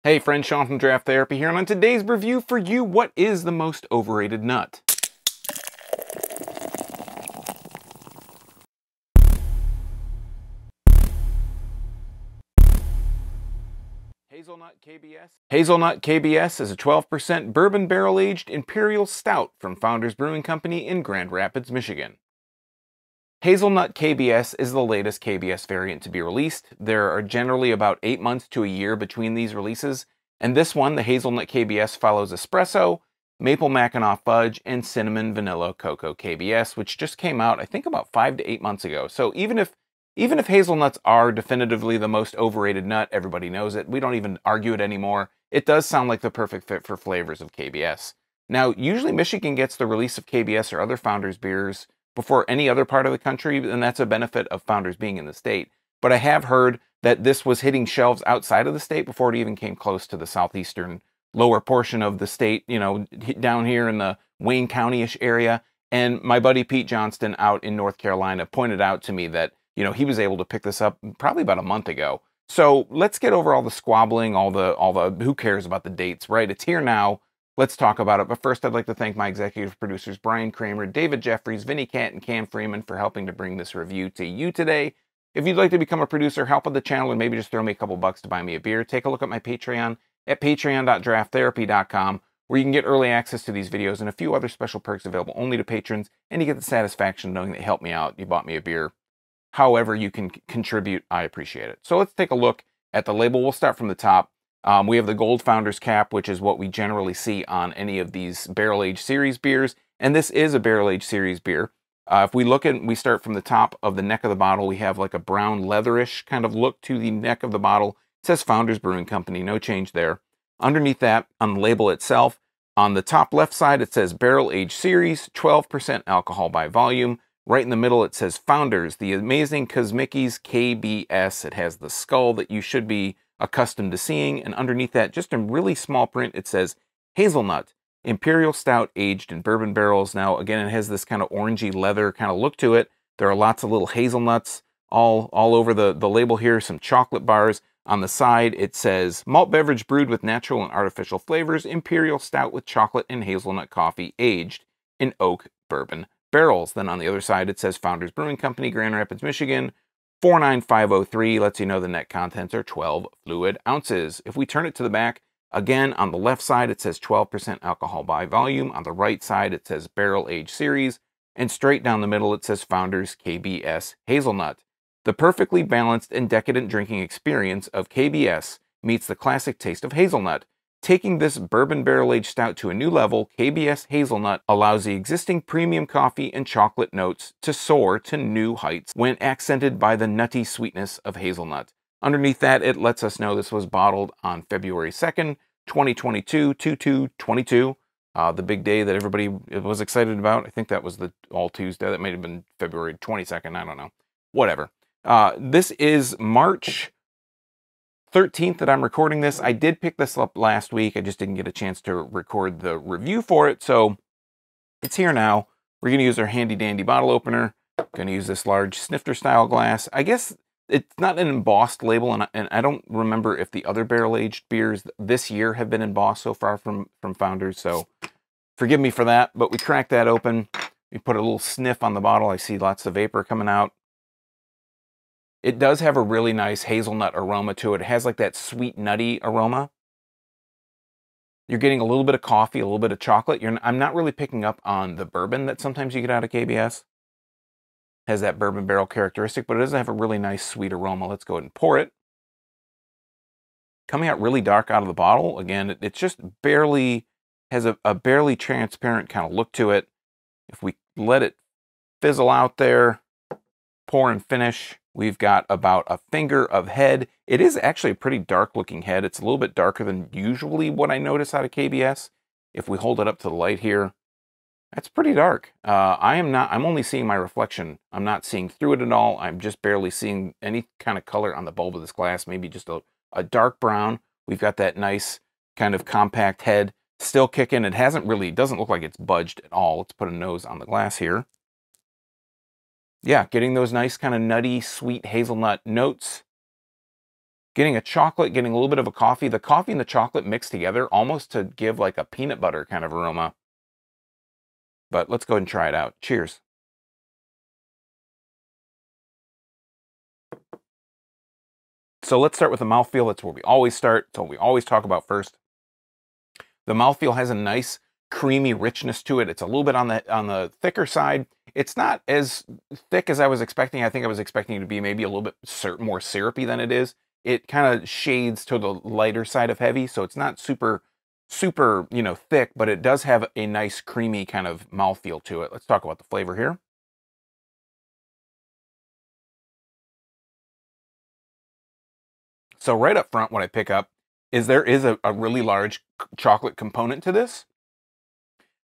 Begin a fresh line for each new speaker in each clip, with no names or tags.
Hey friends, Sean from Draft Therapy here, and on today's review for you, what is the most overrated nut? Hazelnut KBS. Hazelnut KBS is a 12% bourbon barrel-aged Imperial Stout from Founders Brewing Company in Grand Rapids, Michigan. Hazelnut KBS is the latest KBS variant to be released. There are generally about 8 months to a year between these releases, and this one, the Hazelnut KBS, follows Espresso, Maple Mackinac Fudge, and Cinnamon Vanilla Cocoa KBS, which just came out, I think, about 5 to 8 months ago. So even if hazelnuts are definitively the most overrated nut, everybody knows it, we don't even argue it anymore, it does sound like the perfect fit for flavors of KBS. Now, usually Michigan gets the release of KBS or other Founders beers before any other part of the country, and that's a benefit of Founders being in the state. But I have heard that this was hitting shelves outside of the state before it even came close to the southeastern lower portion of the state, you know, down here in the Wayne County-ish area. And my buddy Pete Johnston out in North Carolina pointed out to me that, you know, he was able to pick this up probably about a month ago. So let's get over all the squabbling, all the who cares about the dates, right? It's here now. Let's talk about it. But first, I'd like to thank my executive producers, Brian Kramer, David Jeffries, Vinny Cat, and Cam Freeman for helping to bring this review to you today. If you'd like to become a producer, help with the channel, or maybe just throw me a couple bucks to buy me a beer, take a look at my Patreon at patreon.drafttherapy.com, where you can get early access to these videos and a few other special perks available only to patrons, and you get the satisfaction knowing that you helped me out, you bought me a beer. However you can contribute, I appreciate it. So let's take a look at the label. We'll start from the top. We have the gold Founders cap, which is what we generally see on any of these barrel-aged series beers, and this is a barrel-aged series beer. If we start from the top of the neck of the bottle, we have like a brown leatherish kind of look to the neck of the bottle. It says Founders Brewing Company, no change there. Underneath that, on the label itself, on the top left side, it says Barrel Aged Series, 12% alcohol by volume. Right in the middle, it says Founders, the amazing Kosmicki's KBS. It has the skull that you should be accustomed to seeing. And underneath that, just in really small print, it says Hazelnut, Imperial Stout aged in bourbon barrels. Now, again, it has this kind of orangey leather kind of look to it. There are lots of little hazelnuts all over the label here, some chocolate bars. On the side, it says malt beverage brewed with natural and artificial flavors, Imperial Stout with chocolate and hazelnut coffee aged in oak bourbon barrels. Then on the other side, it says Founders Brewing Company, Grand Rapids, Michigan, 49503, lets you know the net contents are 12 fluid ounces. If we turn it to the back, again, on the left side, it says 12% alcohol by volume. On the right side, it says Barrel Aged Series. And straight down the middle, it says Founders KBS Hazelnut. The perfectly balanced and decadent drinking experience of KBS meets the classic taste of hazelnut. Taking this bourbon barrel-aged stout to a new level, KBS Hazelnut allows the existing premium coffee and chocolate notes to soar to new heights when accented by the nutty sweetness of hazelnut. Underneath that, it lets us know this was bottled on February 2nd, 2022, 2/2/22, the big day that everybody was excited about. I think that was the All Tuesday. That might have been February 22nd. I don't know. Whatever. This is March 13th that I'm recording this. I did pick this up last week. I just didn't get a chance to record the review for it, so it's here now. We're going to use our handy-dandy bottle opener. Going to use this large snifter-style glass. I guess it's not an embossed label, and I don't remember if the other barrel-aged beers this year have been embossed so far from Founders, so forgive me for that. But we crack that open. We put a little sniff on the bottle. I see lots of vapor coming out. It does have a really nice hazelnut aroma to it. It has like that sweet nutty aroma. You're getting a little bit of coffee, a little bit of chocolate. I'm not really picking up on the bourbon that sometimes you get out of KBS. Has that bourbon barrel characteristic, but it does have a really nice sweet aroma. Let's go ahead and pour it. Coming out really dark out of the bottle. Again, it's just barely, has a barely transparent kind of look to it. If we let it fizzle out there, pour and finish, we've got about a finger of head. It is actually a pretty dark looking head. It's a little bit darker than usually what I notice out of KBS. If we hold it up to the light here, that's pretty dark. I'm only seeing my reflection. I'm not seeing through it at all. I'm just barely seeing any kind of color on the bulb of this glass, maybe just a dark brown. We've got that nice kind of compact head still kicking. It doesn't look like it's budged at all. Let's put a nose on the glass here. Yeah, getting those nice kind of nutty, sweet hazelnut notes. Getting a chocolate, getting a little bit of a coffee. The coffee and the chocolate mixed together almost to give like a peanut butter kind of aroma. But let's go ahead and try it out. Cheers. So let's start with the mouthfeel. That's where we always start. It's what we always talk about first. The mouthfeel has a nice creamy richness to it. It's a little bit on the thicker side. It's not as thick as I was expecting. I think I was expecting it to be maybe a little bit more syrupy than it is. It kind of shades to the lighter side of heavy, so it's not super, you know, thick, but it does have a nice creamy kind of mouthfeel to it. Let's talk about the flavor here. So right up front, what I pick up is there is a really large chocolate component to this.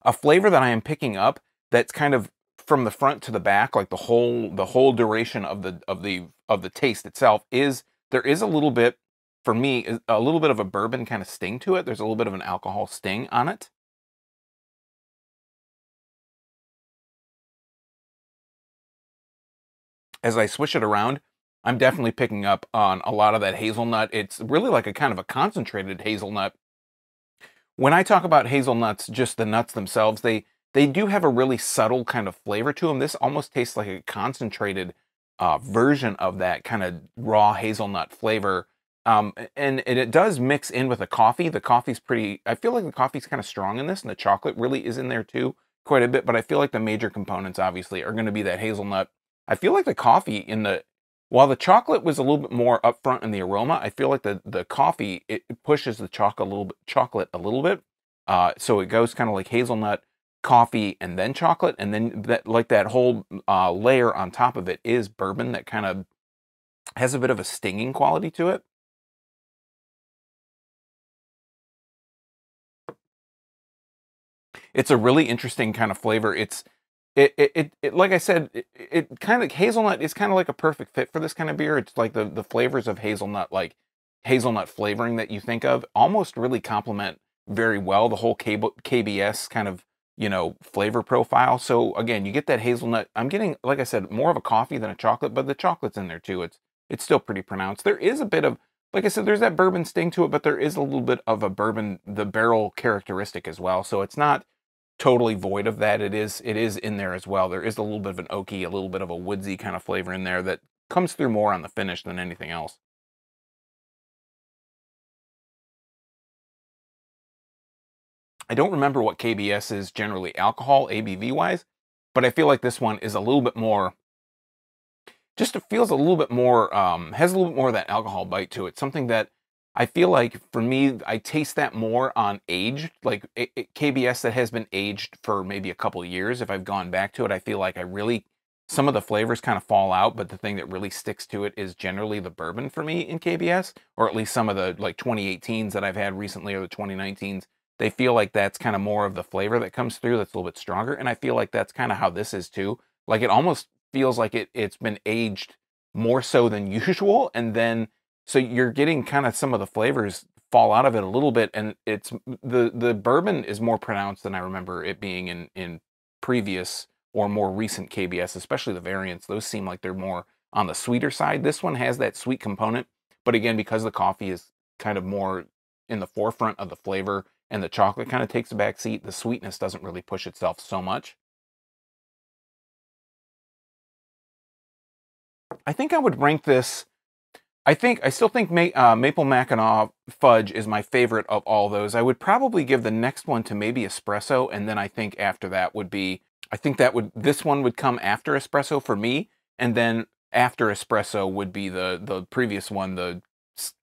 A flavor that I am picking up that's kind of from the front to the back, like the whole duration of the taste itself is there is a little bit, for me, a little bit of a bourbon kind of sting to it. There's a little bit of an alcohol sting on it. As I swish it around, I'm definitely picking up on a lot of that hazelnut. It's really like a kind of a concentrated hazelnut. When I talk about hazelnuts, just the nuts themselves, they do have a really subtle kind of flavor to them. This almost tastes like a concentrated version of that kind of raw hazelnut flavor. And it does mix in with the coffee. The coffee's pretty, I feel like the coffee's kind of strong in this, and the chocolate really is in there too, quite a bit. But I feel like the major components, obviously, are going to be that hazelnut. I feel like the coffee while the chocolate was a little bit more upfront in the aroma, I feel like the coffee, it pushes the chocolate a little bit. So it goes kind of like hazelnut, coffee, and then chocolate, and then that whole layer on top of it is bourbon that kind of has a bit of a stinging quality to it. It's a really interesting kind of flavor. It like I said, it kind of, hazelnut is kind of like a perfect fit for this kind of beer. It's like the flavors of hazelnut, like hazelnut flavoring that you think of, almost really complement very well the whole KBS kind of, you know, flavor profile. So again, you get that hazelnut. I'm getting, like I said, more of a coffee than a chocolate, but the chocolate's in there too. It's still pretty pronounced. There is a bit of, like I said, there's that bourbon sting to it, but there is a little bit of a bourbon, the barrel characteristic as well. So it's not totally void of that. It is in there as well. There is a little bit of an oaky, a little bit of a woodsy kind of flavor in there that comes through more on the finish than anything else. I don't remember what KBS is generally alcohol ABV wise, but I feel like this one is a little bit more, just it feels a little bit more, has a little bit more of that alcohol bite to it. Something that I feel like, for me, I taste that more on aged, like KBS that has been aged for maybe a couple of years. If I've gone back to it, I feel like some of the flavors kind of fall out, but the thing that really sticks to it is generally the bourbon for me in KBS, or at least some of the like 2018s that I've had recently, or the 2019s. They feel like that's kind of more of the flavor that comes through that's a little bit stronger, and I feel like that's kind of how this is too. Like it almost feels like it's been aged more so than usual, and then so you're getting kind of some of the flavors fall out of it a little bit, and it's the bourbon is more pronounced than I remember it being in previous or more recent KBS, especially the variants. Those seem like they're more on the sweeter side. This one has that sweet component, but again, because the coffee is kind of more in the forefront of the flavor and the chocolate kind of takes a back seat, the sweetness doesn't really push itself so much. I think I would rank this, I still think Maple Mackinac Fudge is my favorite of all those. I would probably give the next one to maybe Espresso, and then I think after that would be, this one would come after Espresso for me, and then after Espresso would be the previous one, the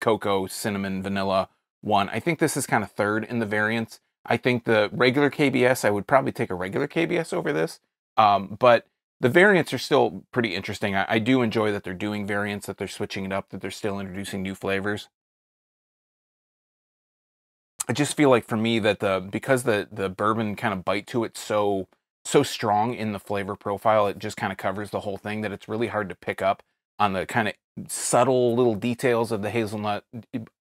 cocoa, cinnamon, vanilla one. I think this is kind of third in the variants. I think the regular KBS, I would probably take a regular KBS over this, but the variants are still pretty interesting. I do enjoy that they're doing variants, that they're switching it up, that they're still introducing new flavors. I just feel like for me that because the bourbon kind of bite to it so strong in the flavor profile, it just kind of covers the whole thing, that it's really hard to pick up on the kind of subtle little details of the hazelnut.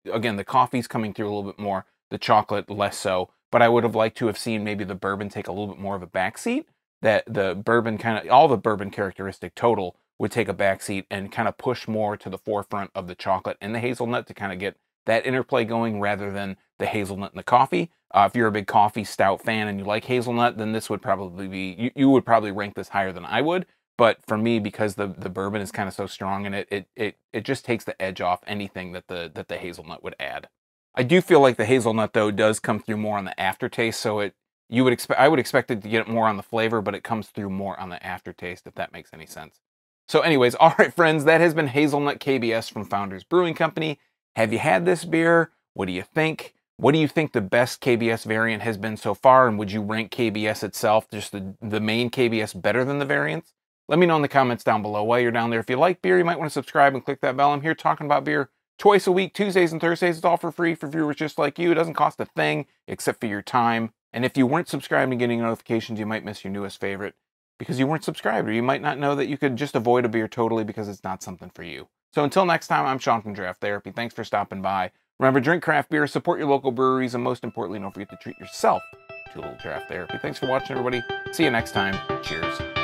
Again, the coffee's coming through a little bit more, the chocolate less so, but I would have liked to have seen maybe the bourbon take a little bit more of a backseat, that the bourbon kind of, all the bourbon characteristic total would take a backseat and kind of push more to the forefront of the chocolate and the hazelnut to kind of get that interplay going rather than the hazelnut and the coffee. If you're a big coffee stout fan and you like hazelnut, then this would probably be, you would probably rank this higher than I would. But for me, because the bourbon is kind of so strong in it, it just takes the edge off anything that the hazelnut would add. I do feel like the hazelnut though does come through more on the aftertaste, so I would expect it to get more on the flavor, but it comes through more on the aftertaste, if that makes any sense. So anyways, all right, friends, that has been Hazelnut KBS from Founders Brewing Company. Have you had this beer? What do you think? What do you think the best KBS variant has been so far? And would you rank KBS itself, just the main KBS, better than the variants? Let me know in the comments down below. While you're down there, if you like beer, you might want to subscribe and click that bell. I'm here talking about beer twice a week, Tuesdays and Thursdays. It's all for free for viewers just like you. It doesn't cost a thing except for your time. And if you weren't subscribed and getting notifications, you might miss your newest favorite because you weren't subscribed, or you might not know that you could just avoid a beer totally because it's not something for you. So until next time, I'm Sean from Draft Therapy. Thanks for stopping by. Remember, drink craft beer, support your local breweries, and most importantly, don't forget to treat yourself to a little draft therapy. Thanks for watching, everybody. See you next time. Cheers.